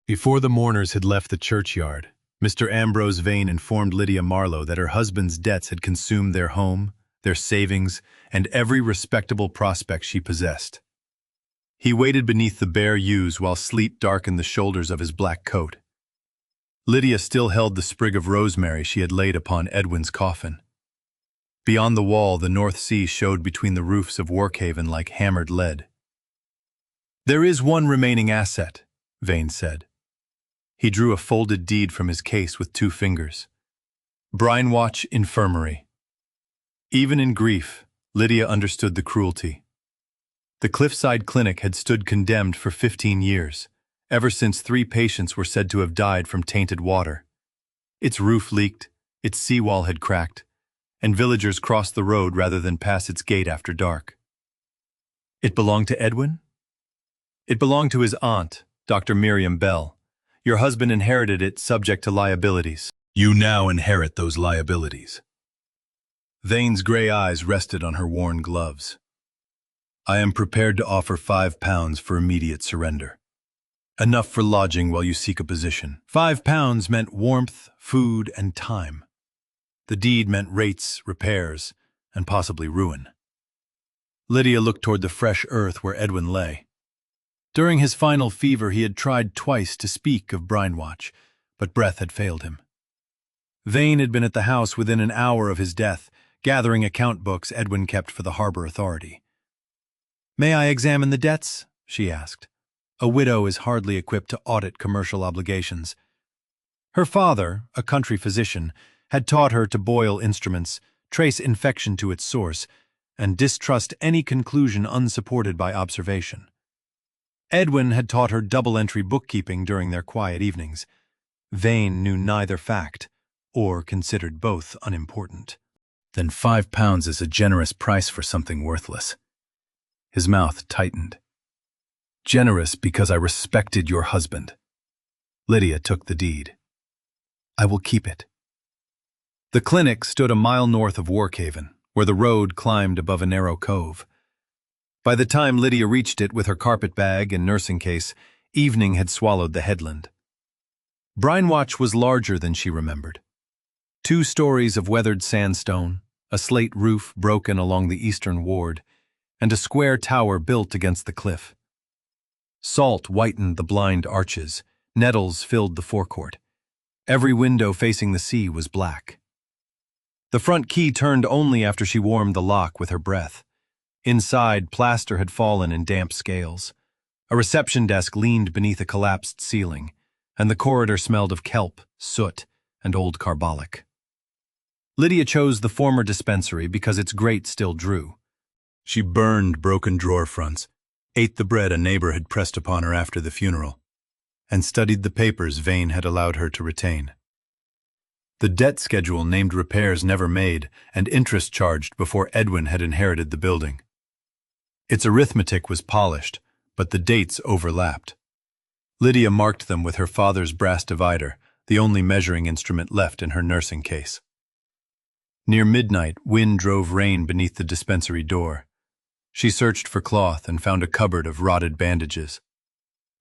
Before the mourners had left the churchyard, Mr. Ambrose Vane informed Lydia Marlowe that her husband's debts had consumed their home, their savings, and every respectable prospect she possessed. He waited beneath the bare yews while sleet darkened the shoulders of his black coat. Lydia still held the sprig of rosemary she had laid upon Edwin's coffin. Beyond the wall, the North Sea showed between the roofs of Workhaven like hammered lead. "There is one remaining asset," Vane said. He drew a folded deed from his case with 2 fingers. "Brinewatch Infirmary." Even in grief, Lydia understood the cruelty. The Cliffside Clinic had stood condemned for 15 years, ever since 3 patients were said to have died from tainted water. Its roof leaked, its seawall had cracked, and villagers crossed the road rather than pass its gate after dark. It belonged to Edwin? It belonged to his aunt, Dr. Miriam Bell. Your husband inherited it subject to liabilities. You now inherit those liabilities. Vane's gray eyes rested on her worn gloves. I am prepared to offer £5 for immediate surrender. Enough for lodging while you seek a position. £5 meant warmth, food, and time. The deed meant rates, repairs, and possibly ruin. Lydia looked toward the fresh earth where Edwin lay. During his final fever, he had tried twice to speak of Brinewatch, but breath had failed him. Vane had been at the house within an hour of his death, gathering account books Edwin kept for the harbor authority. "May I examine the debts?" she asked. A widow is hardly equipped to audit commercial obligations. Her father, a country physician, had taught her to boil instruments, trace infection to its source, and distrust any conclusion unsupported by observation. Edwin had taught her double-entry bookkeeping during their quiet evenings. Vane knew neither fact, or considered both unimportant. Then £5 is a generous price for something worthless. His mouth tightened. Generous because I respected your husband. Lydia took the deed. I will keep it. The clinic stood a mile north of Workhaven, where the road climbed above a narrow cove. By the time Lydia reached it with her carpet bag and nursing case, evening had swallowed the headland. Brinewatch was larger than she remembered. 2 stories of weathered sandstone, a slate roof broken along the eastern ward, and a square tower built against the cliff. Salt whitened the blind arches, nettles filled the forecourt. Every window facing the sea was black. The front key turned only after she warmed the lock with her breath. Inside, plaster had fallen in damp scales. A reception desk leaned beneath a collapsed ceiling, and the corridor smelled of kelp, soot, and old carbolic. Lydia chose the former dispensary because its grate still drew. She burned broken drawer fronts, ate the bread a neighbor had pressed upon her after the funeral, and studied the papers Vane had allowed her to retain. The debt schedule named repairs never made and interest charged before Edwin had inherited the building. Its arithmetic was polished, but the dates overlapped. Lydia marked them with her father's brass divider, the only measuring instrument left in her nursing case. Near midnight, wind drove rain beneath the dispensary door. She searched for cloth and found a cupboard of rotted bandages.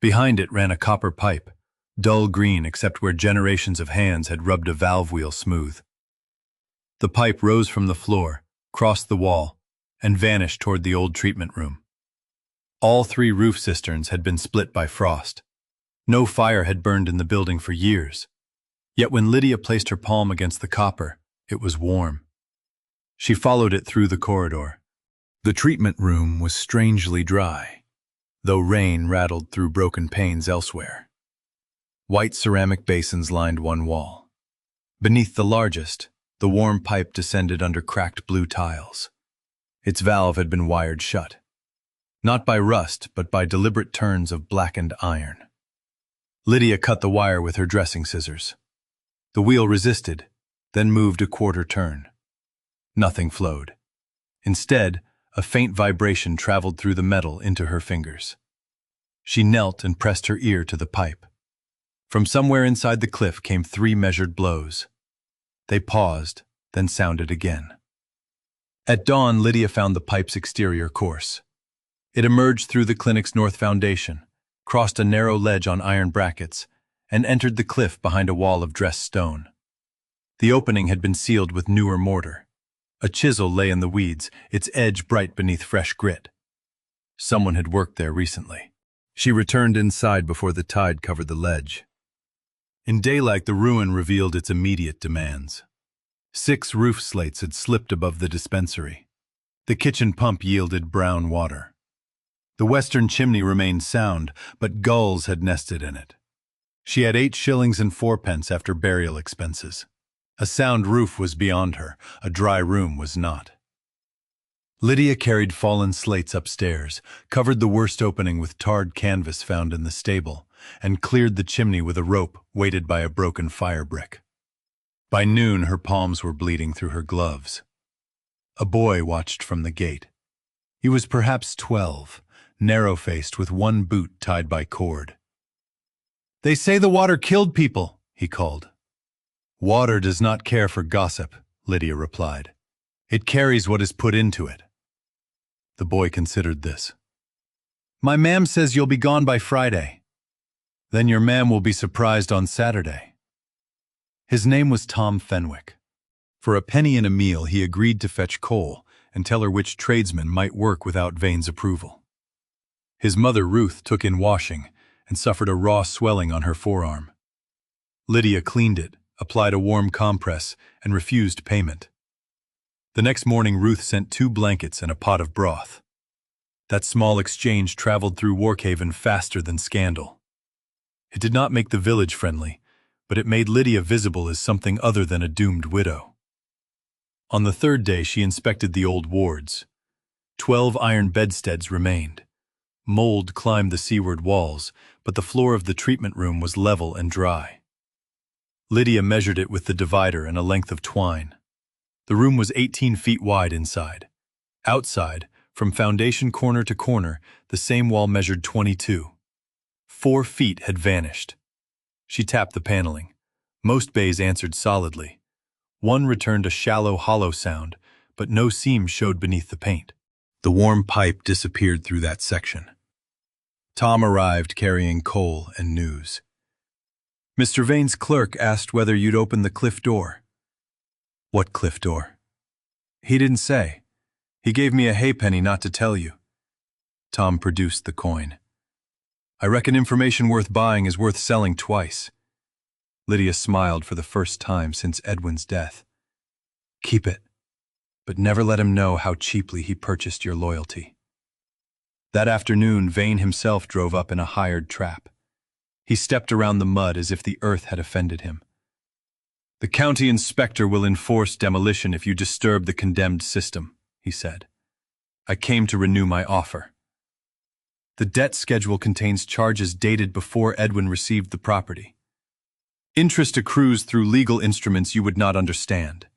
Behind it ran a copper pipe, dull green except where generations of hands had rubbed a valve wheel smooth. The pipe rose from the floor, crossed the wall, and vanished toward the old treatment room. All 3 roof cisterns had been split by frost. No fire had burned in the building for years. Yet when Lydia placed her palm against the copper, it was warm. She followed it through the corridor. The treatment room was strangely dry, though rain rattled through broken panes elsewhere. White ceramic basins lined one wall. Beneath the largest, the warm pipe descended under cracked blue tiles. Its valve had been wired shut, not by rust, but by deliberate turns of blackened iron. Lydia cut the wire with her dressing scissors. The wheel resisted, then moved a quarter turn. Nothing flowed. Instead, a faint vibration traveled through the metal into her fingers. She knelt and pressed her ear to the pipe. From somewhere inside the cliff came 3 measured blows. They paused, then sounded again. At dawn, Lydia found the pipe's exterior course. It emerged through the clinic's north foundation, crossed a narrow ledge on iron brackets, and entered the cliff behind a wall of dressed stone. The opening had been sealed with newer mortar. A chisel lay in the weeds, its edge bright beneath fresh grit. Someone had worked there recently. She returned inside before the tide covered the ledge. In daylight, the ruin revealed its immediate demands. 6 roof slates had slipped above the dispensary. The kitchen pump yielded brown water. The western chimney remained sound, but gulls had nested in it. She had 8 shillings and 4 pence after burial expenses. A sound roof was beyond her, a dry room was not. Lydia carried fallen slates upstairs, covered the worst opening with tarred canvas found in the stable, and cleared the chimney with a rope weighted by a broken fire brick. By noon, her palms were bleeding through her gloves. A boy watched from the gate. He was perhaps 12, narrow-faced with one boot tied by cord. "They say the water killed people," he called. "Water does not care for gossip," Lydia replied. "It carries what is put into it." The boy considered this. "My ma'am says you'll be gone by Friday." "Then your ma'am will be surprised on Saturday." His name was Tom Fenwick. For a penny and a meal, he agreed to fetch coal and tell her which tradesman might work without Vane's approval. His mother, Ruth, took in washing and suffered a raw swelling on her forearm. Lydia cleaned it, applied a warm compress, and refused payment. The next morning, Ruth sent 2 blankets and a pot of broth. That small exchange traveled through Warkhaven faster than scandal. It did not make the village friendly, but it made Lydia visible as something other than a doomed widow. On the 3rd day, she inspected the old wards. 12 iron bedsteads remained. Mold climbed the seaward walls, but the floor of the treatment room was level and dry. Lydia measured it with the divider and a length of twine. The room was 18 feet wide inside. Outside, from foundation corner to corner, the same wall measured 22. 4 feet had vanished. She tapped the paneling. Most bays answered solidly. One returned a shallow, hollow sound, but no seam showed beneath the paint. The warm pipe disappeared through that section. Tom arrived carrying coal and news. "Mr. Vane's clerk asked whether you'd open the cliff door." "What cliff door?" "He didn't say. He gave me a halfpenny not to tell you." Tom produced the coin. "I reckon information worth buying is worth selling twice." Lydia smiled for the first time since Edwin's death. "Keep it, but never let him know how cheaply he purchased your loyalty." That afternoon, Vane himself drove up in a hired trap. He stepped around the mud as if the earth had offended him. "The county inspector will enforce demolition if you disturb the condemned system," he said. "I came to renew my offer. The debt schedule contains charges dated before Edwin received the property. Interest accrues through legal instruments you would not understand.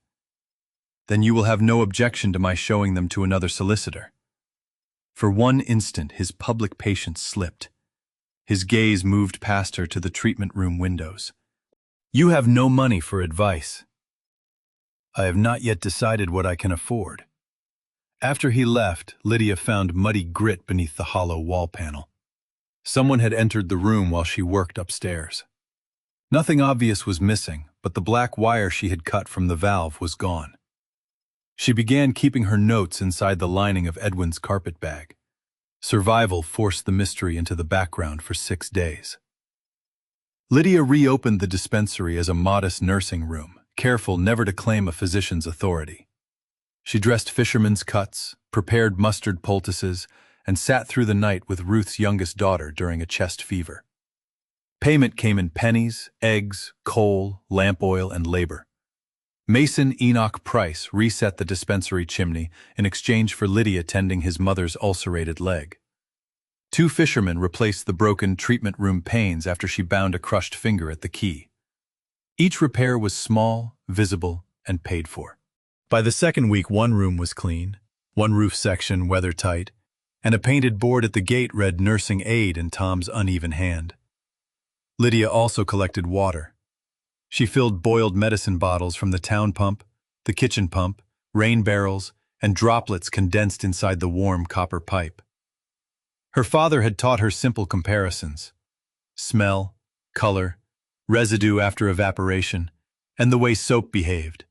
Then you will have no objection to my showing them to another solicitor." For one instant, his public patience slipped. His gaze moved past her to the treatment room windows. "You have no money for advice." "I have not yet decided what I can afford." After he left, Lydia found muddy grit beneath the hollow wall panel. Someone had entered the room while she worked upstairs. Nothing obvious was missing, but the black wire she had cut from the valve was gone. She began keeping her notes inside the lining of Edwin's carpet bag. Survival forced the mystery into the background for 6 days. Lydia reopened the dispensary as a modest nursing room, careful never to claim a physician's authority. She dressed fishermen's cuts, prepared mustard poultices, and sat through the night with Ruth's youngest daughter during a chest fever. Payment came in pennies, eggs, coal, lamp oil, and labor. Mason Enoch Price reset the dispensary chimney in exchange for Lydia tending his mother's ulcerated leg. 2 fishermen replaced the broken treatment room panes after she bound a crushed finger at the key. Each repair was small, visible, and paid for. By the 2nd week, 1 room was clean, 1 roof section weather-tight, and a painted board at the gate read "Nursing Aid" in Tom's uneven hand. Lydia also collected water. She filled boiled medicine bottles from the town pump, the kitchen pump, rain barrels, and droplets condensed inside the warm copper pipe. Her father had taught her simple comparisons: smell, color, residue after evaporation, and the way soap behaved.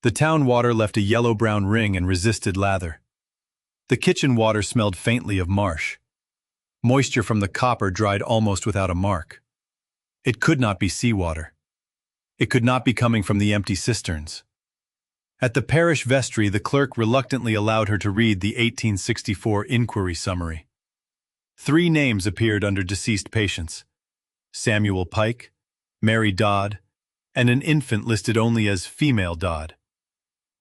The town water left a yellow-brown ring and resisted lather. The kitchen water smelled faintly of marsh. Moisture from the copper dried almost without a mark. It could not be seawater. It could not be coming from the empty cisterns. At the parish vestry, the clerk reluctantly allowed her to read the 1864 inquiry summary. 3 names appeared under deceased patients: Samuel Pike, Mary Dodd, and an infant listed only as female Dodd.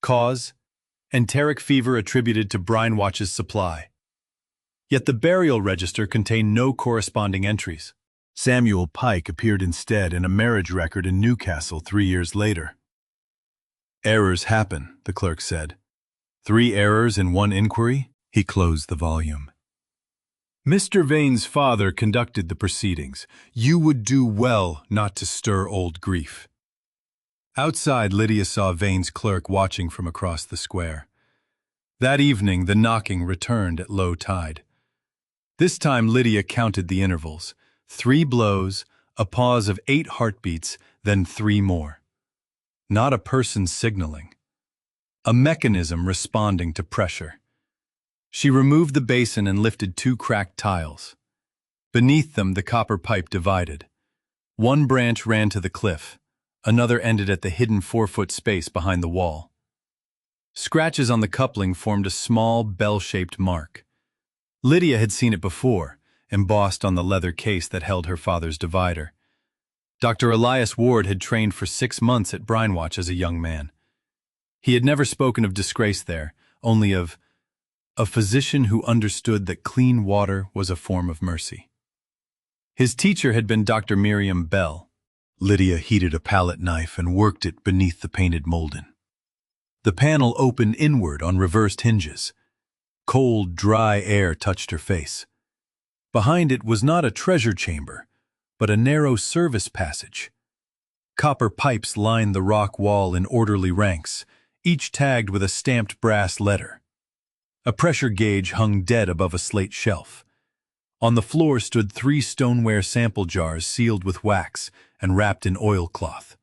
Cause: enteric fever attributed to Brine-Watch's supply. Yet the burial register contained no corresponding entries. Samuel Pike appeared instead in a marriage record in Newcastle 3 years later. Errors happen, the clerk said. 3 errors in 1 inquiry? He closed the volume. Mr. Vane's father conducted the proceedings. You would do well not to stir old grief. Outside, Lydia saw Vane's clerk watching from across the square. That evening, the knocking returned at low tide. This time, Lydia counted the intervals: 3 blows, a pause of 8 heartbeats, then 3 more. Not a person signaling. A mechanism responding to pressure. She removed the basin and lifted 2 cracked tiles. Beneath them, the copper pipe divided. One branch ran to the cliff. Another ended at the hidden 4-foot space behind the wall. Scratches on the coupling formed a small, bell-shaped mark. Lydia had seen it before, embossed on the leather case that held her father's divider. Dr. Elias Ward had trained for 6 months at Brine-Watch as a young man. He had never spoken of disgrace there, only of a physician who understood that clean water was a form of mercy. His teacher had been Dr. Miriam Bell. Lydia heated a palette knife and worked it beneath the painted molding. The panel opened inward on reversed hinges. Cold, dry air touched her face. Behind it was not a treasure chamber, but a narrow service passage. Copper pipes lined the rock wall in orderly ranks, each tagged with a stamped brass letter. A pressure gauge hung dead above a slate shelf. On the floor stood 3 stoneware sample jars sealed with wax and wrapped in oilcloth.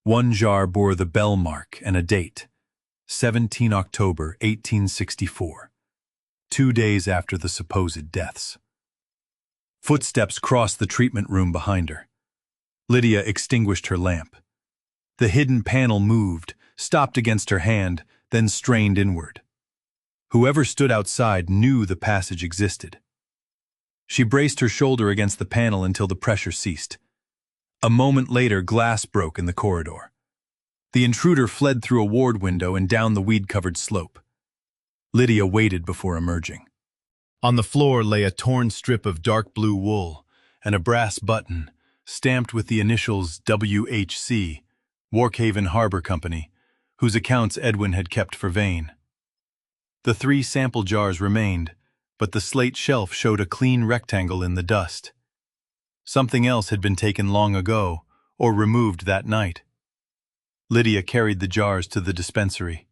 One jar bore the bell mark and a date: 17 October 1864, 2 days after the supposed deaths. Footsteps crossed the treatment room behind her. Lydia extinguished her lamp. The hidden panel moved, stopped against her hand, then strained inward. Whoever stood outside knew the passage existed. She braced her shoulder against the panel until the pressure ceased. A moment later, glass broke in the corridor. The intruder fled through a ward window and down the weed-covered slope. Lydia waited before emerging. On the floor lay a torn strip of dark blue wool and a brass button, stamped with the initials WHC, Warkhaven Harbor Company, whose accounts Edwin had kept for Vane. The 3 sample jars remained, but the slate shelf showed a clean rectangle in the dust. Something else had been taken long ago, or removed that night. Lydia carried the jars to the dispensary.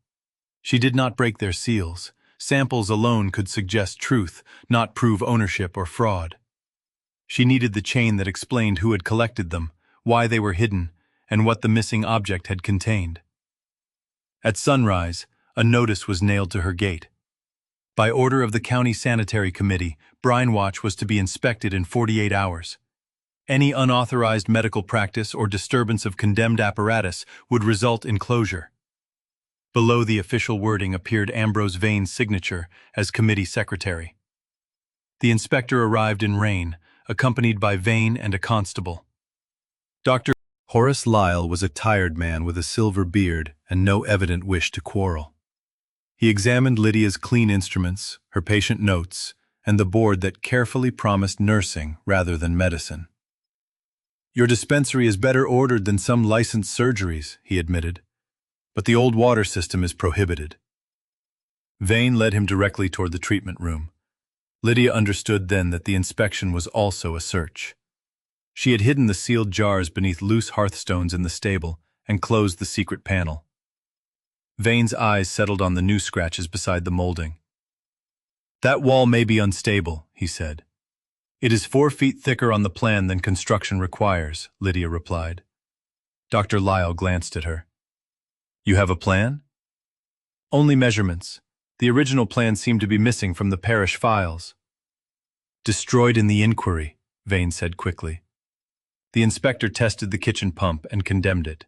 She did not break their seals. Samples alone could suggest truth, not prove ownership or fraud. She needed the chain that explained who had collected them, why they were hidden, and what the missing object had contained. At sunrise, a notice was nailed to her gate. By order of the County Sanitary Committee, Brine-Watch was to be inspected in 48 hours. Any unauthorized medical practice or disturbance of condemned apparatus would result in closure. Below the official wording appeared Ambrose Vane's signature as committee secretary. The inspector arrived in rain, accompanied by Vane and a constable. Dr. Horace Lyle was a tired man with a silver beard and no evident wish to quarrel. He examined Lydia's clean instruments, her patient notes, and the board that carefully promised nursing rather than medicine. "Your dispensary is better ordered than some licensed surgeries," he admitted, "but the old water system is prohibited." Vane led him directly toward the treatment room. Lydia understood then that the inspection was also a search. She had hidden the sealed jars beneath loose hearthstones in the stable and closed the secret panel. Vane's eyes settled on the new scratches beside the molding. That wall may be unstable, he said. It is 4 feet thicker on the plan than construction requires, Lydia replied. Dr. Lyle glanced at her. You have a plan? Only measurements. The original plan seemed to be missing from the parish files. Destroyed in the inquiry, Vane said quickly. The inspector tested the kitchen pump and condemned it.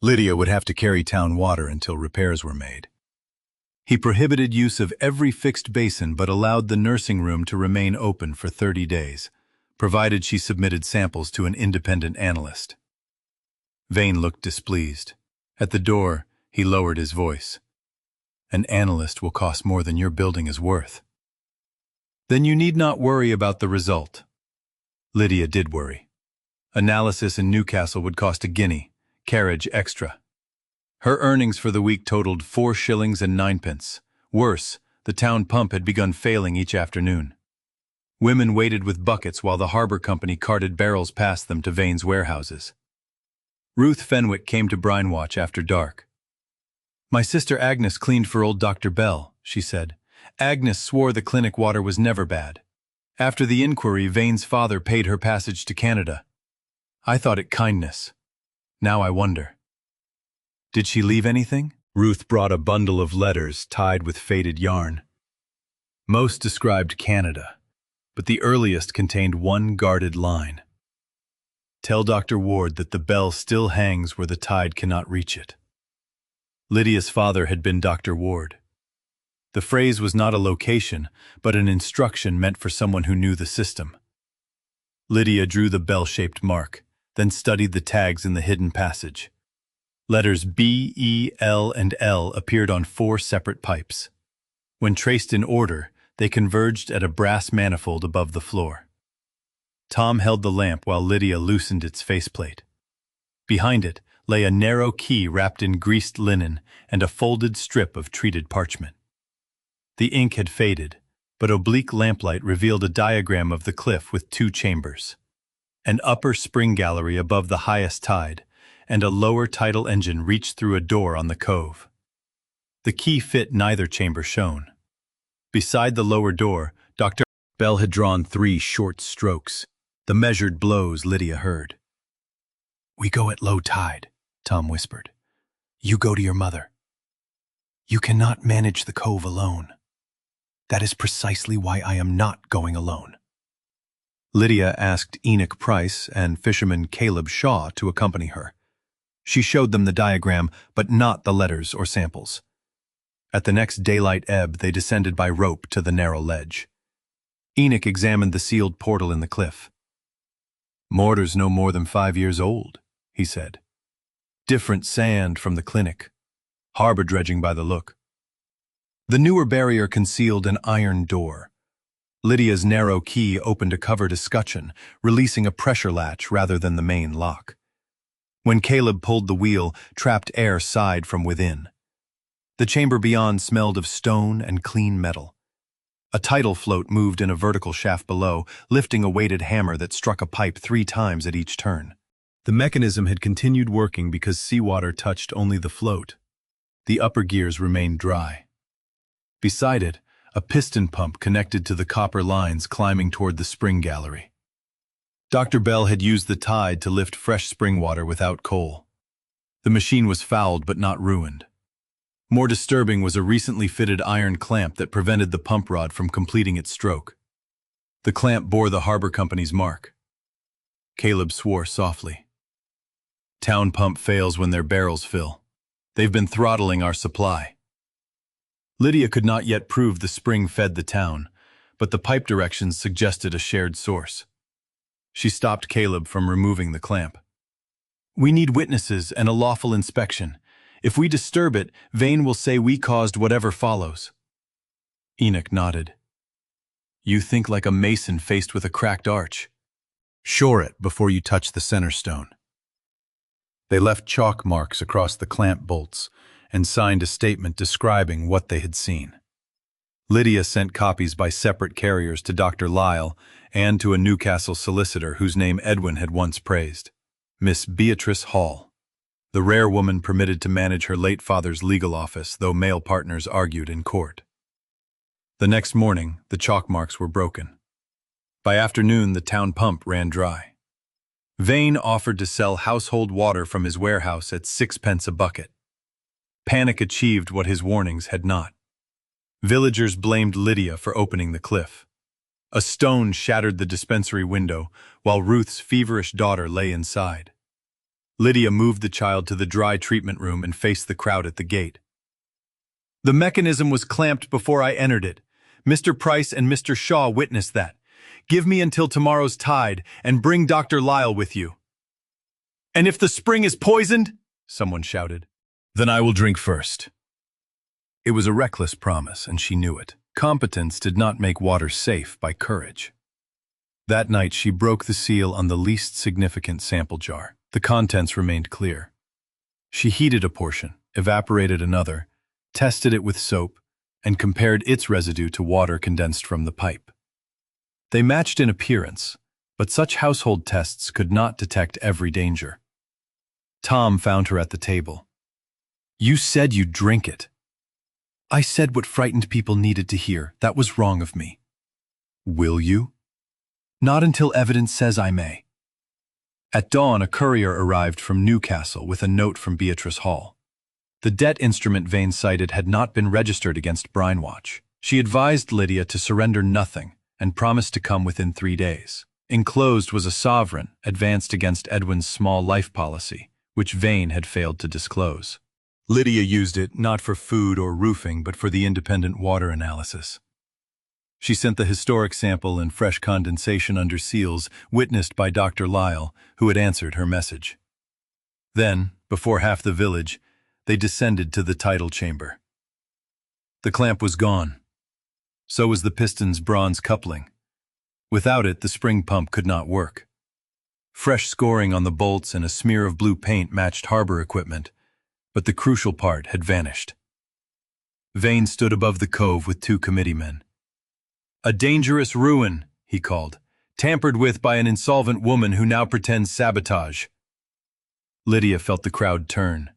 Lydia would have to carry town water until repairs were made. He prohibited use of every fixed basin but allowed the nursing room to remain open for 30 days, provided she submitted samples to an independent analyst. Vane looked displeased. At the door, he lowered his voice. An analyst will cost more than your building is worth. Then you need not worry about the result. Lydia did worry. Analysis in Newcastle would cost a guinea, carriage extra. Her earnings for the week totaled 4 shillings and 9pence. Worse, the town pump had begun failing each afternoon. Women waited with buckets while the harbor company carted barrels past them to Vane's warehouses. Ruth Fenwick came to Brinewatch after dark. My sister Agnes cleaned for old Dr. Bell, she said. Agnes swore the clinic water was never bad. After the inquiry, Vane's father paid her passage to Canada. I thought it kindness. Now I wonder. Did she leave anything? Ruth brought a bundle of letters tied with faded yarn. Most described Canada, but the earliest contained one guarded line. Tell Dr. Ward that the bell still hangs where the tide cannot reach it. Lydia's father had been Dr. Ward. The phrase was not a location, but an instruction meant for someone who knew the system. Lydia drew the bell-shaped mark, then studied the tags in the hidden passage. Letters B, E, L, and L appeared on 4 separate pipes. When traced in order, they converged at a brass manifold above the floor. Tom held the lamp while Lydia loosened its faceplate. Behind it lay a narrow key wrapped in greased linen and a folded strip of treated parchment. The ink had faded, but oblique lamplight revealed a diagram of the cliff with 2 chambers. An upper spring gallery above the highest tide, and a lower tidal engine reached through a door on the cove. The key fit neither chamber shown. Beside the lower door, Dr. Bell had drawn 3 short strokes, the measured blows Lydia heard. We go at low tide, Tom whispered. You go to your mother. You cannot manage the cove alone. That is precisely why I am not going alone. Lydia asked Enoch Price and fisherman Caleb Shaw to accompany her. She showed them the diagram, but not the letters or samples. At the next daylight ebb, they descended by rope to the narrow ledge. Enoch examined the sealed portal in the cliff. Mortar's no more than 5 years old, he said. Different sand from the clinic. Harbor dredging by the look. The newer barrier concealed an iron door. Lydia's narrow key opened a covered escutcheon, releasing a pressure latch rather than the main lock. When Caleb pulled the wheel, trapped air sighed from within. The chamber beyond smelled of stone and clean metal. A tidal float moved in a vertical shaft below, lifting a weighted hammer that struck a pipe 3 times at each turn. The mechanism had continued working because seawater touched only the float. The upper gears remained dry. Beside it, a piston pump connected to the copper lines climbing toward the spring gallery. Dr. Bell had used the tide to lift fresh spring water without coal. The machine was fouled but not ruined. More disturbing was a recently fitted iron clamp that prevented the pump rod from completing its stroke. The clamp bore the harbor company's mark. Caleb swore softly. Town pump fails when their barrels fill. They've been throttling our supply. Lydia could not yet prove the spring fed the town, but the pipe directions suggested a shared source. She stopped Caleb from removing the clamp. We need witnesses and a lawful inspection. If we disturb it, Vane will say we caused whatever follows. Enoch nodded. You think like a mason faced with a cracked arch. Shore it before you touch the center stone. They left chalk marks across the clamp bolts and signed a statement describing what they had seen. Lydia sent copies by separate carriers to Dr. Lyle and to a Newcastle solicitor whose name Edwin had once praised, Miss Beatrice Hall, the rare woman permitted to manage her late father's legal office, though male partners argued in court. The next morning, the chalk marks were broken. By afternoon, the town pump ran dry. Vane offered to sell household water from his warehouse at 6 pence a bucket. Panic achieved what his warnings had not. Villagers blamed Lydia for opening the cliff. A stone shattered the dispensary window, while Ruth's feverish daughter lay inside. Lydia moved the child to the dry treatment room and faced the crowd at the gate. "The mechanism was clamped before I entered it. Mr. Price and Mr. Shaw witnessed that. Give me until tomorrow's tide and bring Dr. Lyle with you." "And if the spring is poisoned?" someone shouted. "Then I will drink first." It was a reckless promise, and she knew it. Competence did not make water safe by courage. That night she broke the seal on the least significant sample jar. The contents remained clear. She heated a portion, evaporated another, tested it with soap, and compared its residue to water condensed from the pipe. They matched in appearance, but such household tests could not detect every danger. Tom found her at the table. "You said you'd drink it." "I said what frightened people needed to hear. That was wrong of me." "Will you?" "Not until evidence says I may." At dawn, a courier arrived from Newcastle with a note from Beatrice Hall. The debt instrument Vane cited had not been registered against Brinewatch. She advised Lydia to surrender nothing and promised to come within 3 days. Enclosed was a sovereign advanced against Edwin's small life policy, which Vane had failed to disclose. Lydia used it not for food or roofing, but for the independent water analysis. She sent the historic sample and fresh condensation under seals, witnessed by Dr. Lyle, who had answered her message. Then, before half the village, they descended to the tidal chamber. The clamp was gone. So was the piston's bronze coupling. Without it, the spring pump could not work. Fresh scoring on the bolts and a smear of blue paint matched harbor equipment, but the crucial part had vanished. Vane stood above the cove with 2 committeemen. "A dangerous ruin," he called, "tampered with by an insolvent woman who now pretends sabotage." Lydia felt the crowd turn.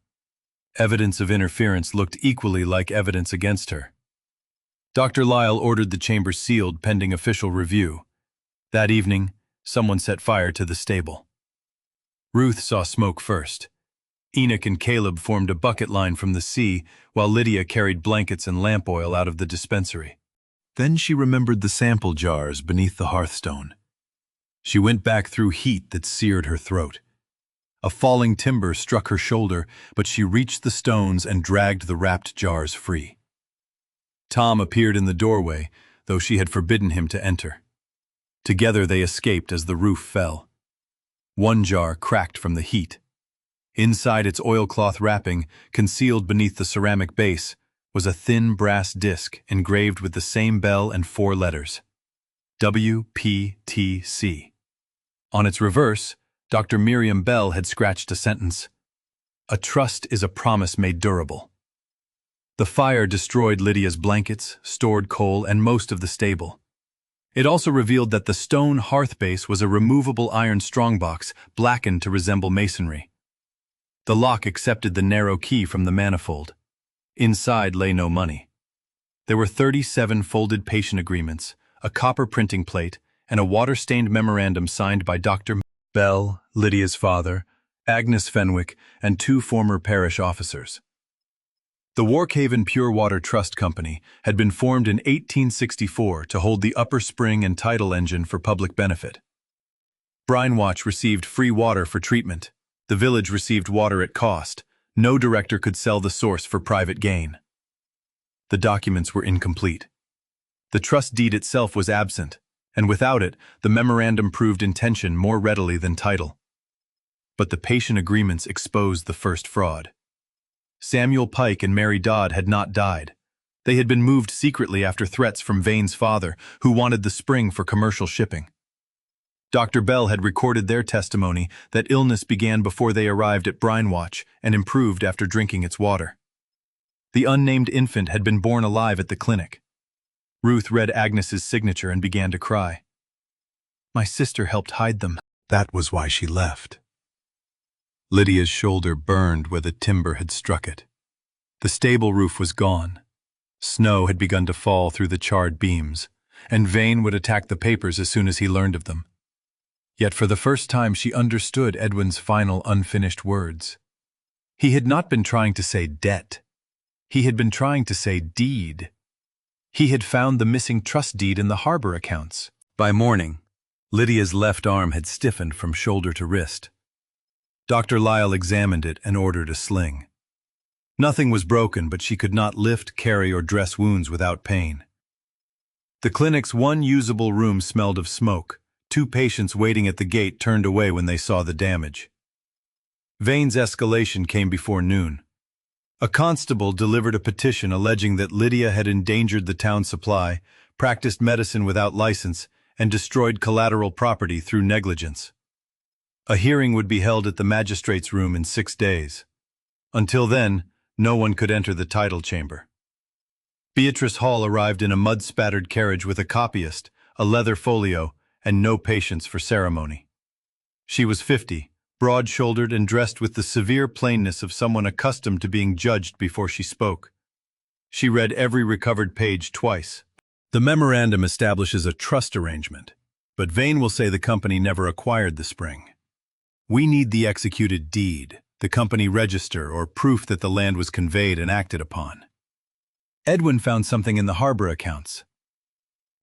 Evidence of interference looked equally like evidence against her. Dr. Lyle ordered the chamber sealed pending official review. That evening, someone set fire to the stable. Ruth saw smoke first. Enoch and Caleb formed a bucket line from the sea, while Lydia carried blankets and lamp oil out of the dispensary. Then she remembered the sample jars beneath the hearthstone. She went back through heat that seared her throat. A falling timber struck her shoulder, but she reached the stones and dragged the wrapped jars free. Tom appeared in the doorway, though she had forbidden him to enter. Together they escaped as the roof fell. One jar cracked from the heat. Inside its oilcloth wrapping, concealed beneath the ceramic base, was a thin brass disc engraved with the same bell and 4 letters. WPTC. On its reverse, Dr. Miriam Bell had scratched a sentence: "A trust is a promise made durable." The fire destroyed Lydia's blankets, stored coal, and most of the stable. It also revealed that the stone hearth base was a removable iron strongbox, blackened to resemble masonry. The lock accepted the narrow key from the manifold. Inside lay no money. There were 37 folded patient agreements, a copper printing plate, and a water-stained memorandum signed by Dr. Bell, Lydia's father, Agnes Fenwick, and 2 former parish officers. The Warkhaven Pure Water Trust Company had been formed in 1864 to hold the upper spring and tidal engine for public benefit. Brinewatch received free water for treatment. The village received water at cost. No director could sell the source for private gain. The documents were incomplete. The trust deed itself was absent, and without it, the memorandum proved intention more readily than title. But the patient agreements exposed the first fraud. Samuel Pike and Mary Dodd had not died. They had been moved secretly after threats from Vane's father, who wanted the spring for commercial shipping. Dr. Bell had recorded their testimony that illness began before they arrived at Brinewatch and improved after drinking its water. The unnamed infant had been born alive at the clinic. Ruth read Agnes's signature and began to cry. "My sister helped hide them." That was why she left. Lydia's shoulder burned where the timber had struck it. The stable roof was gone. Snow had begun to fall through the charred beams, and Vane would attack the papers as soon as he learned of them. Yet for the first time she understood Edwin's final unfinished words. He had not been trying to say debt. He had been trying to say deed. He had found the missing trust deed in the harbor accounts. By morning, Lydia's left arm had stiffened from shoulder to wrist. Dr. Lyle examined it and ordered a sling. Nothing was broken, but she could not lift, carry, or dress wounds without pain. The clinic's one usable room smelled of smoke. 2 patients waiting at the gate turned away when they saw the damage. Vane's escalation came before noon. A constable delivered a petition alleging that Lydia had endangered the town supply, practiced medicine without license, and destroyed collateral property through negligence. A hearing would be held at the magistrate's room in 6 days. Until then, no one could enter the title chamber. Beatrice Hall arrived in a mud-spattered carriage with a copyist, a leather folio, and no patience for ceremony. She was 50, broad-shouldered and dressed with the severe plainness of someone accustomed to being judged before she spoke. She read every recovered page twice. The memorandum establishes a trust arrangement, but Vane will say the company never acquired the spring. We need the executed deed, the company register, or proof that the land was conveyed and acted upon. Edwin found something in the harbor accounts.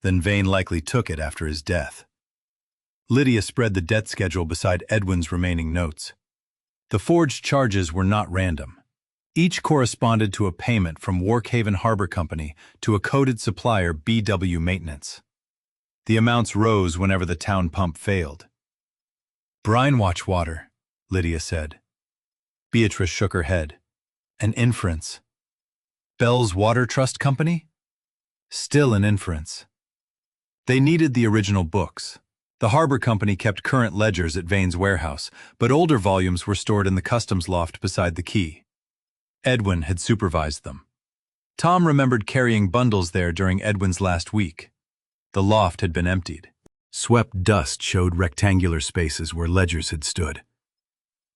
Then Vane likely took it after his death. Lydia spread the debt schedule beside Edwin's remaining notes. The forged charges were not random. Each corresponded to a payment from Warkhaven Harbor Company to a coded supplier, BW Maintenance. The amounts rose whenever the town pump failed. "Brine-watch water," Lydia said. Beatrice shook her head. An inference. Bell's Water Trust Company? Still an inference. They needed the original books. The Harbor Company kept current ledgers at Vane's warehouse, but older volumes were stored in the customs loft beside the quay. Edwin had supervised them. Tom remembered carrying bundles there during Edwin's last week. The loft had been emptied. Swept dust showed rectangular spaces where ledgers had stood.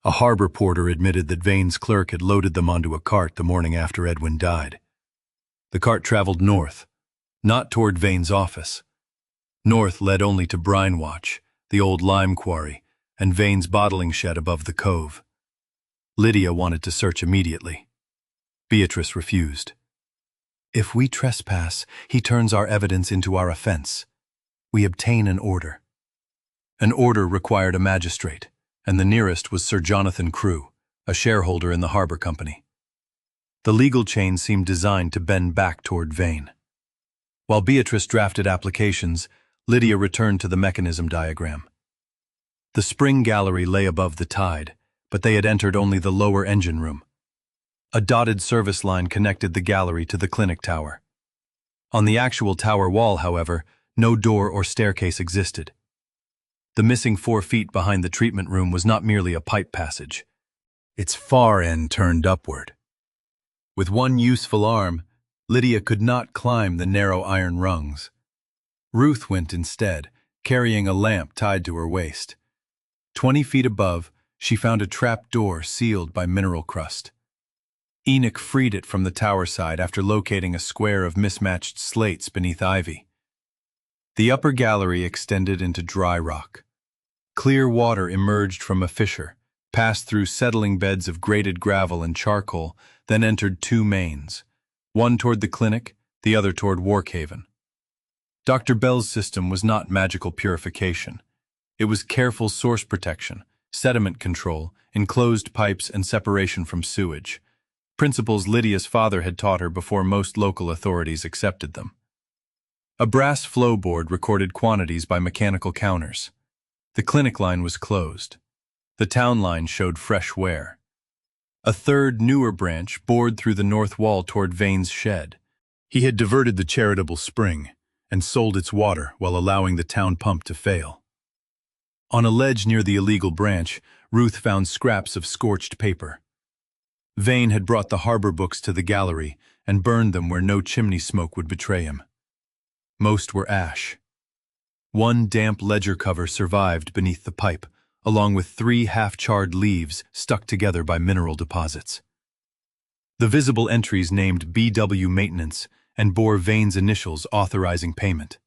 A harbor porter admitted that Vane's clerk had loaded them onto a cart the morning after Edwin died. The cart traveled north, not toward Vane's office. North led only to Brine-watch, the old lime quarry, and Vane's bottling shed above the cove. Lydia wanted to search immediately. Beatrice refused. "If we trespass, he turns our evidence into our offense. We obtain an order." An order required a magistrate, and the nearest was Sir Jonathan Crewe, a shareholder in the Harbor Company. The legal chain seemed designed to bend back toward Vane. While Beatrice drafted applications, Lydia returned to the mechanism diagram. The spring gallery lay above the tide, but they had entered only the lower engine room. A dotted service line connected the gallery to the clinic tower. On the actual tower wall, however, no door or staircase existed. The missing 4 feet behind the treatment room was not merely a pipe passage. Its far end turned upward. With one useful arm, Lydia could not climb the narrow iron rungs. Ruth went instead, carrying a lamp tied to her waist. 20 feet above, she found a trap door sealed by mineral crust. Enoch freed it from the tower side after locating a square of mismatched slates beneath ivy. The upper gallery extended into dry rock. Clear water emerged from a fissure, passed through settling beds of grated gravel and charcoal, then entered 2 mains, one toward the clinic, the other toward Warkhaven. Dr. Bell's system was not magical purification. It was careful source protection, sediment control, enclosed pipes, and separation from sewage. Principles Lydia's father had taught her before most local authorities accepted them. A brass flow board recorded quantities by mechanical counters. The clinic line was closed. The town line showed fresh wear. A third, newer branch bored through the north wall toward Vane's shed. He had diverted the charitable spring and sold its water while allowing the town pump to fail. On a ledge near the illegal branch, Ruth found scraps of scorched paper. Vane had brought the harbor books to the gallery and burned them where no chimney smoke would betray him. Most were ash. One damp ledger cover survived beneath the pipe, along with 3 half-charred leaves stuck together by mineral deposits. The visible entries named BW Maintenance and bore Vane's initials authorizing payment.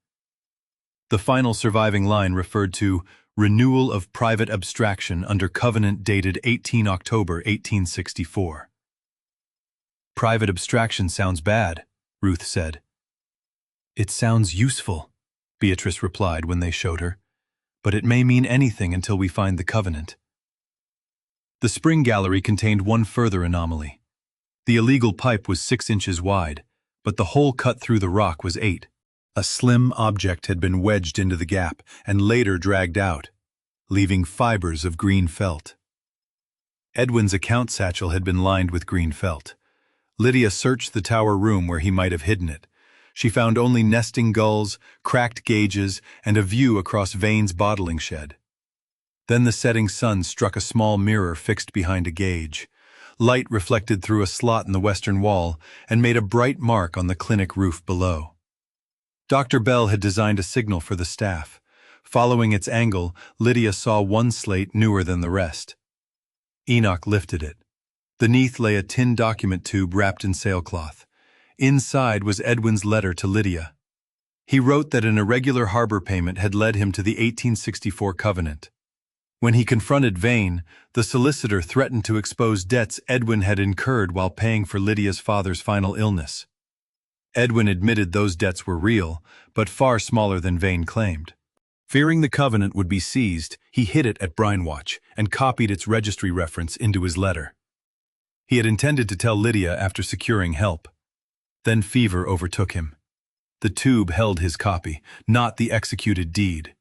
The final surviving line referred to renewal of private abstraction under covenant dated 18 October 1864. Private abstraction sounds bad, Ruth said. It sounds useful, Beatrice replied when they showed her, but it may mean anything until we find the covenant. The spring gallery contained one further anomaly. The illegal pipe was 6 inches wide, but the hole cut through the rock was 8. A slim object had been wedged into the gap and later dragged out, leaving fibers of green felt. Edwin's account satchel had been lined with green felt. Lydia searched the tower room where he might have hidden it. She found only nesting gulls, cracked gauges, and a view across Vane's bottling shed. Then the setting sun struck a small mirror fixed behind a gauge. Light reflected through a slot in the western wall and made a bright mark on the clinic roof below. Dr. Bell had designed a signal for the staff. Following its angle, Lydia saw one slate newer than the rest. Enoch lifted it. Beneath lay a tin document tube wrapped in sailcloth. Inside was Edwin's letter to Lydia. He wrote that an irregular harbor payment had led him to the 1864 covenant. When he confronted Vane, the solicitor threatened to expose debts Edwin had incurred while paying for Lydia's father's final illness. Edwin admitted those debts were real, but far smaller than Vane claimed. Fearing the covenant would be seized, he hid it at Brinewatch and copied its registry reference into his letter. He had intended to tell Lydia after securing help. Then fever overtook him. The tube held his copy, not the executed deed.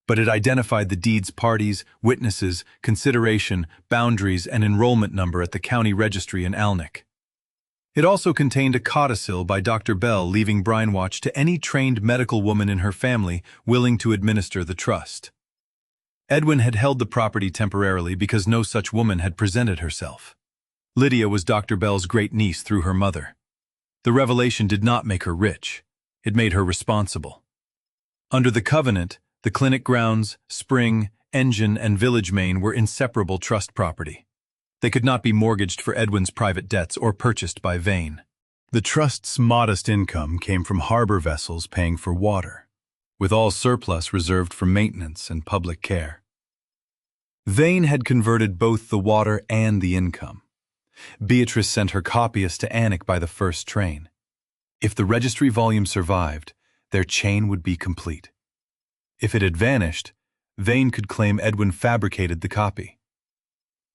But it identified the deed's parties, witnesses, consideration, boundaries, and enrollment number at the county registry in Alnwick. It also contained a codicil by Dr. Bell leaving Brinewatch to any trained medical woman in her family willing to administer the trust. Edwin had held the property temporarily because no such woman had presented herself. Lydia was Dr. Bell's great-niece through her mother. The revelation did not make her rich. It made her responsible. Under the covenant, the clinic grounds, spring, engine, and village main were inseparable trust property. They could not be mortgaged for Edwin's private debts or purchased by Vane. The trust's modest income came from harbor vessels paying for water, with all surplus reserved for maintenance and public care. Vane had converted both the water and the income. Beatrice sent her copyist to Alnwick by the first train. If the registry volume survived, their chain would be complete. If it had vanished, Vane could claim Edwin fabricated the copy.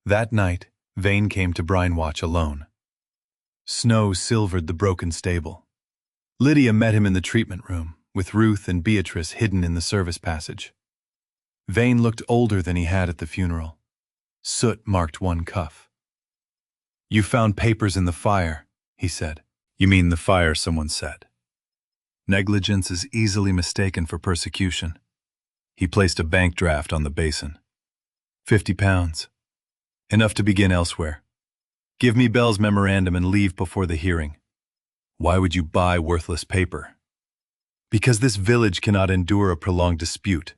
That night, Vane came to Brinewatch alone. Snow silvered the broken stable. Lydia met him in the treatment room, with Ruth and Beatrice hidden in the service passage. Vane looked older than he had at the funeral. Soot marked one cuff. "You found papers in the fire," he said. "You mean the fire," someone said. Negligence is easily mistaken for persecution. He placed a bank draft on the basin. £50. Enough to begin elsewhere. Give me Bell's memorandum and leave before the hearing. Why would you buy worthless paper? Because this village cannot endure a prolonged dispute.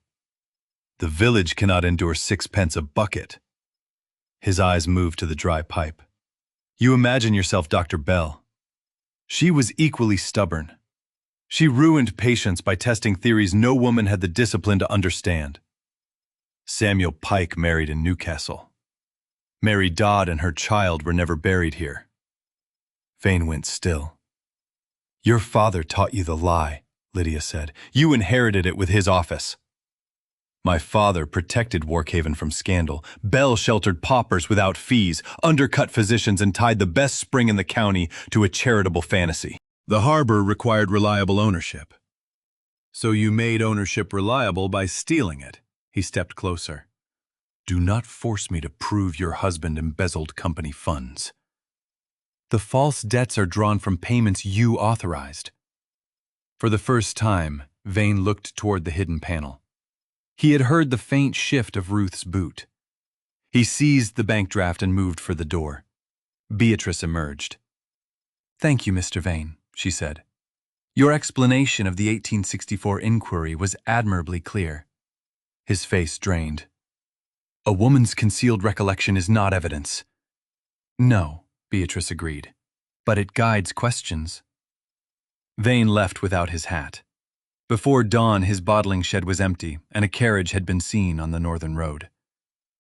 The village cannot endure 6 pence a bucket. His eyes moved to the dry pipe. You imagine yourself Dr. Bell. She was equally stubborn. She ruined patients by testing theories no woman had the discipline to understand. Samuel Pike married in Newcastle. Mary Dodd and her child were never buried here. Vane went still. Your father taught you the lie, Lydia said. You inherited it with his office. My father protected Warkhaven from scandal. Bell sheltered paupers without fees, undercut physicians, and tied the best spring in the county to a charitable fantasy. The harbor required reliable ownership. So you made ownership reliable by stealing it. He stepped closer. Do not force me to prove your husband embezzled company funds. The false debts are drawn from payments you authorized. For the first time, Vane looked toward the hidden panel. He had heard the faint shift of Ruth's boot. He seized the bank draft and moved for the door. Beatrice emerged. Thank you, Mr. Vane, she said. Your explanation of the 1864 inquiry was admirably clear. His face drained. A woman's concealed recollection is not evidence. No, Beatrice agreed, but it guides questions. Vane left without his hat. Before dawn, his bottling shed was empty, and a carriage had been seen on the northern road.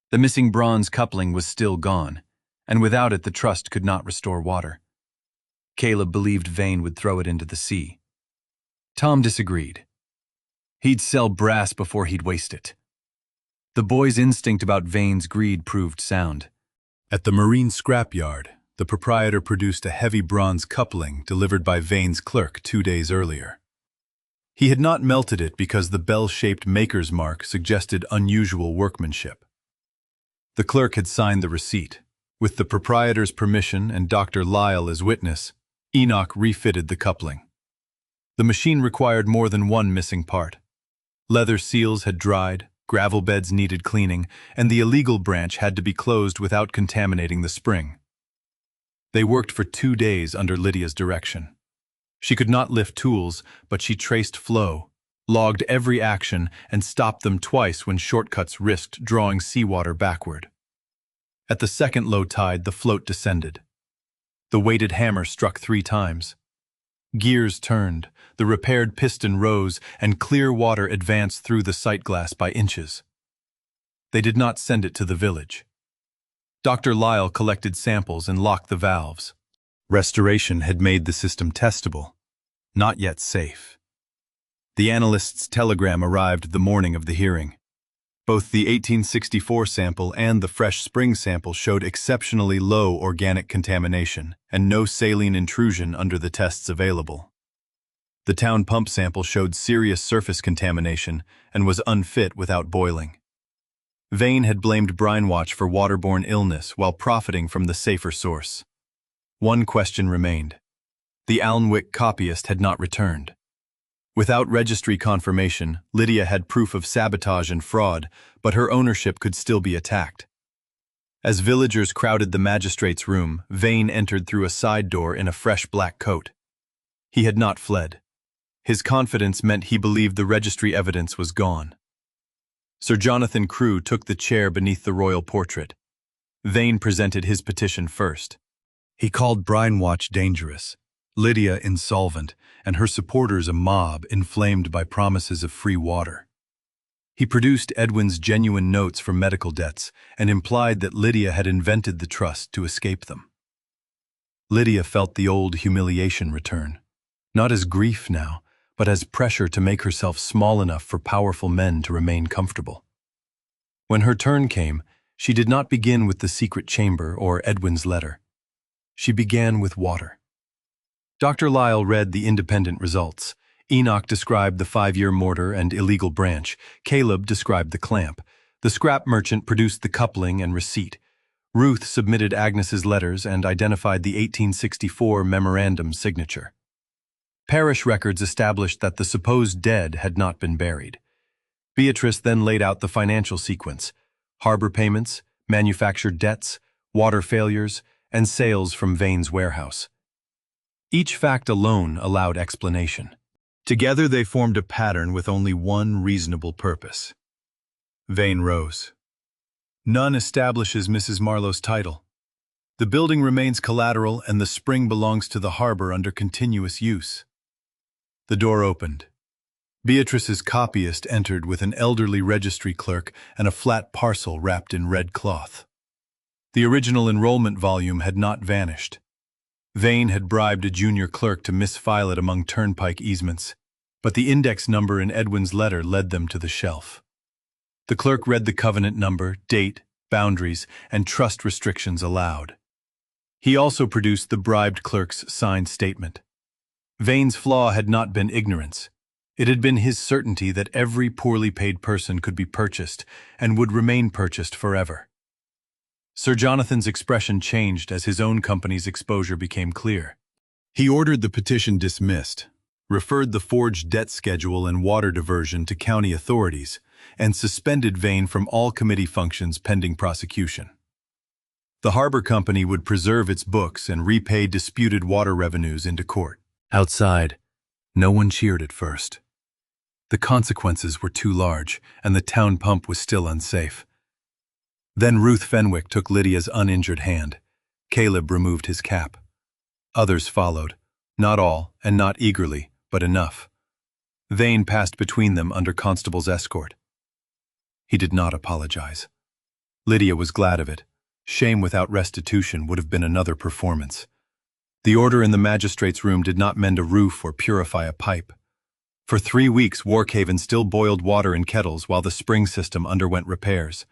The missing bronze coupling was still gone, and without it the trust could not restore water. Caleb believed Vane would throw it into the sea. Tom disagreed. He'd sell brass before he'd waste it. The boy's instinct about Vane's greed proved sound. At the marine scrapyard, the proprietor produced a heavy bronze coupling delivered by Vane's clerk 2 days earlier. He had not melted it because the bell-shaped maker's mark suggested unusual workmanship. The clerk had signed the receipt. With the proprietor's permission and Dr. Lyle as witness, Enoch refitted the coupling. The machine required more than one missing part. Leather seals had dried, gravel beds needed cleaning, and the illegal branch had to be closed without contaminating the spring. They worked for 2 days under Lydia's direction. She could not lift tools, but she traced flow, logged every action, and stopped them twice when shortcuts risked drawing seawater backward. At the second low tide, the float descended. The weighted hammer struck 3 times. Gears turned, the repaired piston rose, and clear water advanced through the sight glass by inches. They did not send it to the village. Dr. Lyle collected samples and locked the valves. Restoration had made the system testable, not yet safe. The analyst's telegram arrived the morning of the hearing. Both the 1864 sample and the fresh spring sample showed exceptionally low organic contamination and no saline intrusion under the tests available. The town pump sample showed serious surface contamination and was unfit without boiling. Vane had blamed Brinewatch for waterborne illness while profiting from the safer source. One question remained. The Alnwick copyist had not returned. Without registry confirmation, Lydia had proof of sabotage and fraud, but her ownership could still be attacked. As villagers crowded the magistrate's room, Vane entered through a side door in a fresh black coat. He had not fled. His confidence meant he believed the registry evidence was gone. Sir Jonathan Crewe took the chair beneath the royal portrait. Vane presented his petition first. He called Brinewatch dangerous, Lydia insolvent, and her supporters a mob inflamed by promises of free water. He produced Edwin's genuine notes for medical debts and implied that Lydia had invented the trust to escape them. Lydia felt the old humiliation return, not as grief now, but as pressure to make herself small enough for powerful men to remain comfortable. When her turn came, she did not begin with the secret chamber or Edwin's letter. She began with water. Dr. Lyle read the independent results. Enoch described the 5-year mortar and illegal branch. Caleb described the clamp. The scrap merchant produced the coupling and receipt. Ruth submitted Agnes's letters and identified the 1864 memorandum signature. Parish records established that the supposed dead had not been buried. Beatrice then laid out the financial sequence: harbor payments, manufactured debts, water failures, and sales from Vane's warehouse. Each fact alone allowed explanation. Together they formed a pattern with only one reasonable purpose. Vane rose. None establishes Mrs. Marlowe's title. The building remains collateral and the spring belongs to the harbor under continuous use. The door opened. Beatrice's copyist entered with an elderly registry clerk and a flat parcel wrapped in red cloth. The original enrollment volume had not vanished. Vane had bribed a junior clerk to misfile it among turnpike easements, but the index number in Edwin's letter led them to the shelf. The clerk read the covenant number, date, boundaries, and trust restrictions aloud. He also produced the bribed clerk's signed statement. Vane's flaw had not been ignorance. It had been his certainty that every poorly paid person could be purchased and would remain purchased forever. Sir Jonathan's expression changed as his own company's exposure became clear. He ordered the petition dismissed, referred the forged debt schedule and water diversion to county authorities, and suspended Vane from all committee functions pending prosecution. The harbor company would preserve its books and repay disputed water revenues into court. Outside, no one cheered at first. The consequences were too large, and the town pump was still unsafe. Then Ruth Fenwick took Lydia's uninjured hand. Caleb removed his cap. Others followed, not all and not eagerly, but enough. Vane passed between them under Constable's escort. He did not apologize. Lydia was glad of it. Shame without restitution would have been another performance. The order in the magistrate's room did not mend a roof or purify a pipe. For 3 weeks, Warkhaven still boiled water in kettles while the spring system underwent repairs.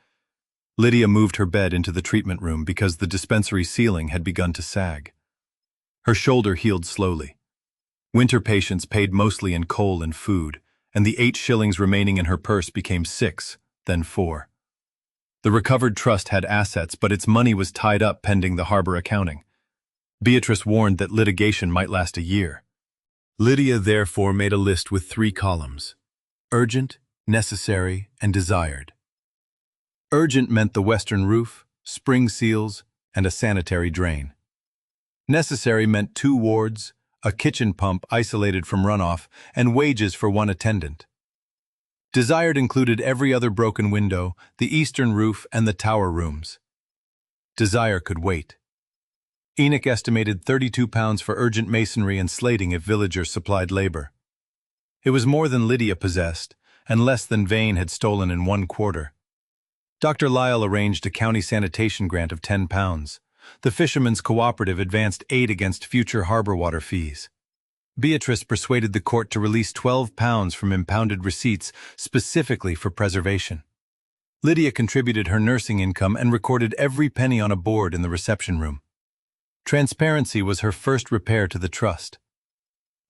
Lydia moved her bed into the treatment room because the dispensary ceiling had begun to sag. Her shoulder healed slowly. Winter patients paid mostly in coal and food, and the 8 shillings remaining in her purse became 6, then 4. The recovered trust had assets, but its money was tied up pending the harbor accounting. Beatrice warned that litigation might last a year. Lydia therefore made a list with 3 columns: urgent, necessary, and desired. Urgent meant the western roof, spring seals, and a sanitary drain. Necessary meant 2 wards, a kitchen pump isolated from runoff, and wages for 1 attendant. Desired included every other broken window, the eastern roof, and the tower rooms. Desire could wait. Enoch estimated £32 for urgent masonry and slating if villagers supplied labor. It was more than Lydia possessed, and less than Vane had stolen in 1 quarter. Dr. Lyle arranged a county sanitation grant of £10. The Fishermen's Cooperative advanced aid against future harbor water fees. Beatrice persuaded the court to release £12 from impounded receipts specifically for preservation. Lydia contributed her nursing income and recorded every penny on a board in the reception room. Transparency was her first repair to the trust.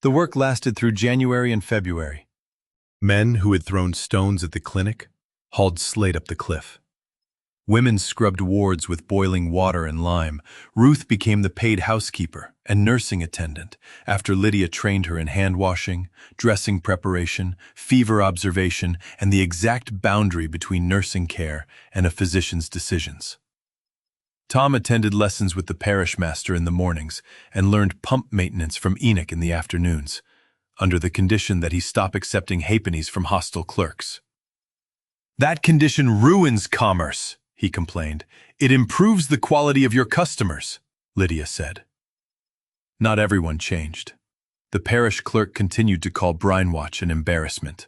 The work lasted through January and February. Men who had thrown stones at the clinic hauled slate up the cliff. Women scrubbed wards with boiling water and lime. Ruth became the paid housekeeper and nursing attendant after Lydia trained her in hand-washing, dressing preparation, fever observation, and the exact boundary between nursing care and a physician's decisions. Tom attended lessons with the parish master in the mornings and learned pump maintenance from Enoch in the afternoons, under the condition that he stop accepting halfpennies from hostile clerks. "That condition ruins commerce," he complained. "It improves the quality of your customers," Lydia said. Not everyone changed. The parish clerk continued to call Brinewatch an embarrassment.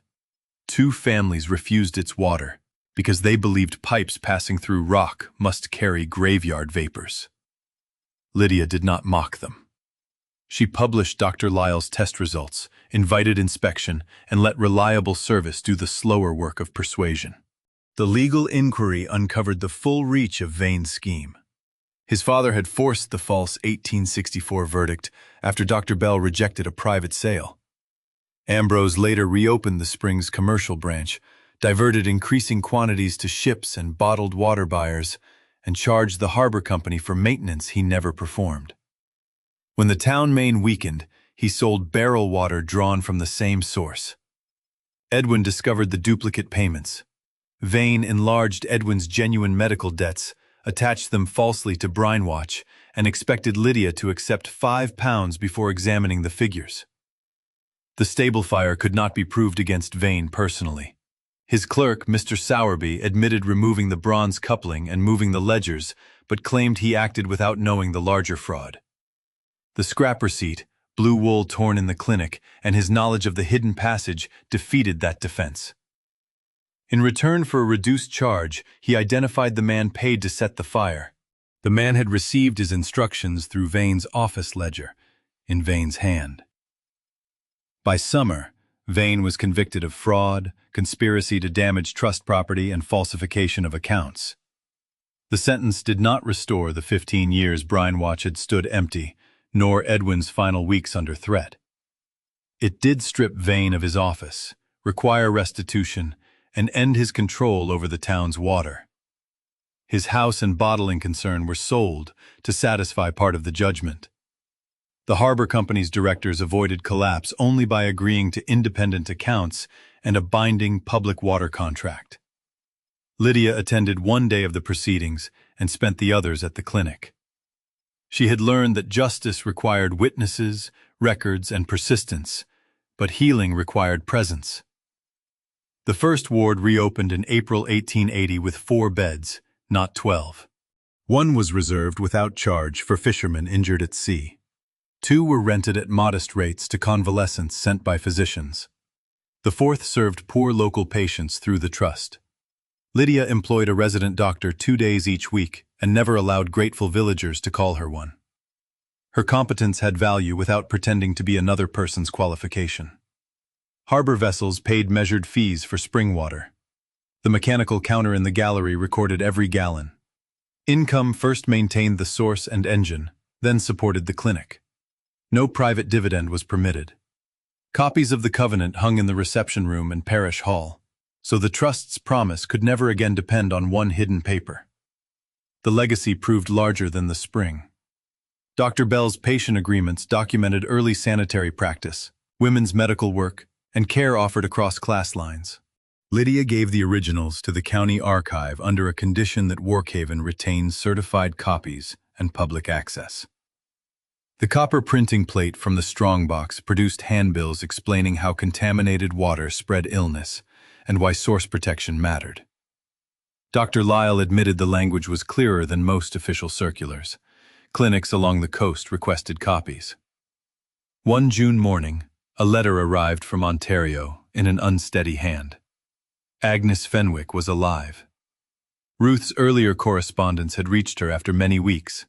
2 families refused its water because they believed pipes passing through rock must carry graveyard vapors. Lydia did not mock them. She published Dr. Lyle's test results, invited inspection, and let reliable service do the slower work of persuasion. The legal inquiry uncovered the full reach of Vane's scheme. His father had forced the false 1864 verdict after Dr. Bell rejected a private sale. Ambrose later reopened the spring's commercial branch, diverted increasing quantities to ships and bottled water buyers, and charged the harbor company for maintenance he never performed. When the town main weakened, he sold barrel water drawn from the same source. Edwin discovered the duplicate payments. Vane enlarged Edwin's genuine medical debts, attached them falsely to Brinewatch, and expected Lydia to accept £5 before examining the figures. The stable fire could not be proved against Vane personally. His clerk, Mr. Sowerby, admitted removing the bronze coupling and moving the ledgers, but claimed he acted without knowing the larger fraud. The scrap receipt, blue wool torn in the clinic, and his knowledge of the hidden passage defeated that defense. In return for a reduced charge, he identified the man paid to set the fire. The man had received his instructions through Vane's office ledger, in Vane's hand. By summer, Vane was convicted of fraud, conspiracy to damage trust property, and falsification of accounts. The sentence did not restore the 15 years Brinewatch had stood empty, nor Edwin's final weeks under threat. It did strip Vane of his office, require restitution, and end his control over the town's water. His house and bottling concern were sold to satisfy part of the judgment. The harbor company's directors avoided collapse only by agreeing to independent accounts and a binding public water contract. Lydia attended 1 day of the proceedings and spent the others at the clinic. She had learned that justice required witnesses, records, and persistence, but healing required presence. The first ward reopened in April 1880 with 4 beds, not 12. One was reserved without charge for fishermen injured at sea. 2 were rented at modest rates to convalescents sent by physicians. The 4th served poor local patients through the trust. Lydia employed a resident doctor 2 days each week and never allowed grateful villagers to call her one. Her competence had value without pretending to be another person's qualification. Harbor vessels paid measured fees for spring water. The mechanical counter in the gallery recorded every gallon. Income first maintained the source and engine, then supported the clinic. No private dividend was permitted. Copies of the covenant hung in the reception room and parish hall, so the trust's promise could never again depend on one hidden paper. The legacy proved larger than the spring. Dr. Bell's patient agreements documented early sanitary practice, women's medical work, and care offered across class lines. Lydia gave the originals to the county archive under a condition that Warkhaven retained certified copies and public access. The copper printing plate from the strongbox produced handbills explaining how contaminated water spread illness and why source protection mattered. Dr. Lyle admitted the language was clearer than most official circulars. Clinics along the coast requested copies. One June morning, a letter arrived from Ontario in an unsteady hand. Agnes Fenwick was alive. Ruth's earlier correspondence had reached her after many weeks.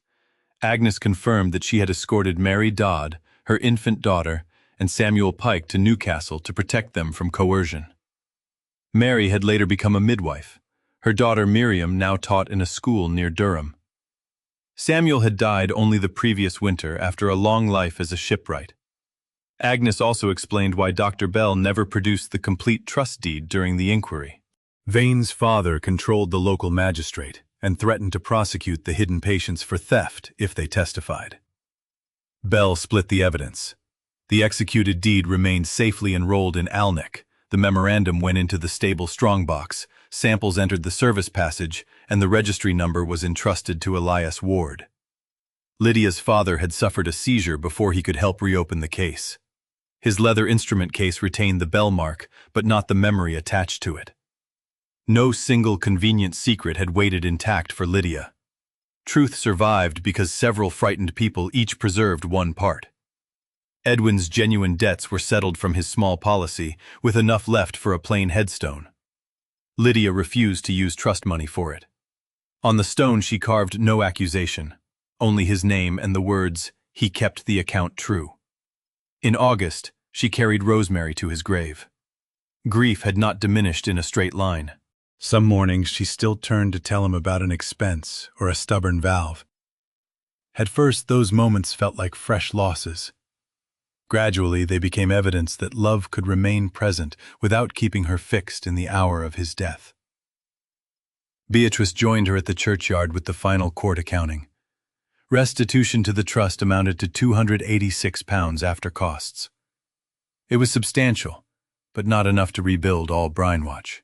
Agnes confirmed that she had escorted Mary Dodd, her infant daughter, and Samuel Pike to Newcastle to protect them from coercion. Mary had later become a midwife. Her daughter Miriam now taught in a school near Durham. Samuel had died only the previous winter after a long life as a shipwright. Agnes also explained why Dr. Bell never produced the complete trust deed during the inquiry. Vane's father controlled the local magistrate and threatened to prosecute the hidden patients for theft if they testified. Bell split the evidence. The executed deed remained safely enrolled in Alnwick. The memorandum went into the stable strongbox, samples entered the service passage, and the registry number was entrusted to Elias Ward. Lydia's father had suffered a seizure before he could help reopen the case. His leather instrument case retained the bell mark, but not the memory attached to it. No single convenient secret had waited intact for Lydia. Truth survived because several frightened people each preserved one part. Edwin's genuine debts were settled from his small policy, with enough left for a plain headstone. Lydia refused to use trust money for it. On the stone she carved no accusation, only his name and the words, "He kept the account true." In August, she carried Rosemary to his grave. Grief had not diminished in a straight line. Some mornings she still turned to tell him about an expense or a stubborn valve. At first, those moments felt like fresh losses. Gradually, they became evidence that love could remain present without keeping her fixed in the hour of his death. Beatrice joined her at the churchyard with the final court accounting. Restitution to the trust amounted to £286 after costs. It was substantial, but not enough to rebuild all Brinewatch.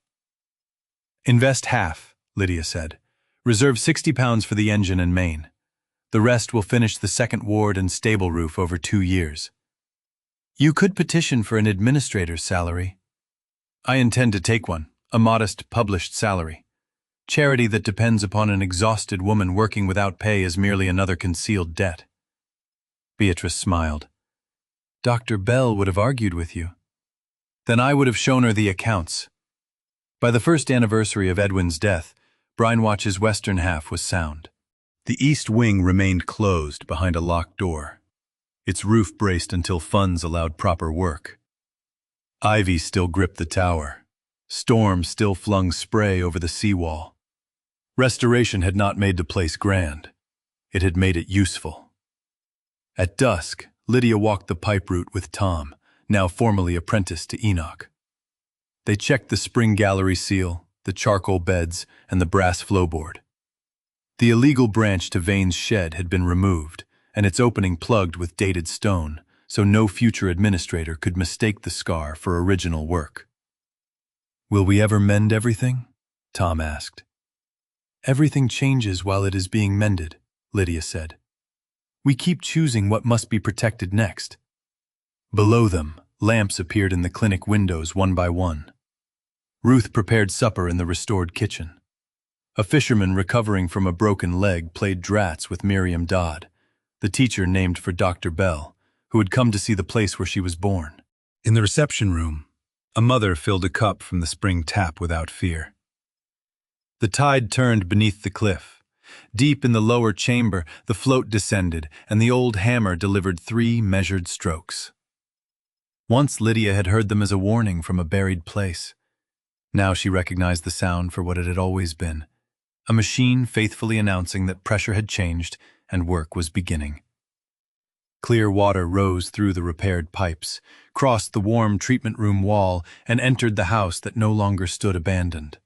"Invest half," Lydia said. "Reserve £60 for the engine and main. The rest will finish the second ward and stable roof over 2 years. You could petition for an administrator's salary." "I intend to take one, a modest published salary. Charity that depends upon an exhausted woman working without pay is merely another concealed debt." Beatrice smiled. "Dr. Bell would have argued with you." "Then I would have shown her the accounts." By the first anniversary of Edwin's death, Brinewatch's western half was sound. The east wing remained closed behind a locked door. Its roof braced until funds allowed proper work. Ivy still gripped the tower. Storm still flung spray over the seawall. Restoration had not made the place grand. It had made it useful. At dusk, Lydia walked the pipe route with Tom, now formally apprenticed to Enoch. They checked the spring gallery seal, the charcoal beds, and the brass flowboard. The illegal branch to Vane's shed had been removed, and its opening plugged with dated stone, so no future administrator could mistake the scar for original work. "Will we ever mend everything?" Tom asked. "Everything changes while it is being mended," Lydia said. "We keep choosing what must be protected next." Below them, lamps appeared in the clinic windows one by one. Ruth prepared supper in the restored kitchen. A fisherman recovering from a broken leg played draughts with Miriam Dodd, the teacher named for Dr. Bell, who had come to see the place where she was born. In the reception room, a mother filled a cup from the spring tap without fear. The tide turned beneath the cliff. Deep in the lower chamber, the float descended, and the old hammer delivered 3 measured strokes. Once Lydia had heard them as a warning from a buried place. Now she recognized the sound for what it had always been, a machine faithfully announcing that pressure had changed and work was beginning. Clear water rose through the repaired pipes, crossed the warm treatment room wall, and entered the house that no longer stood abandoned.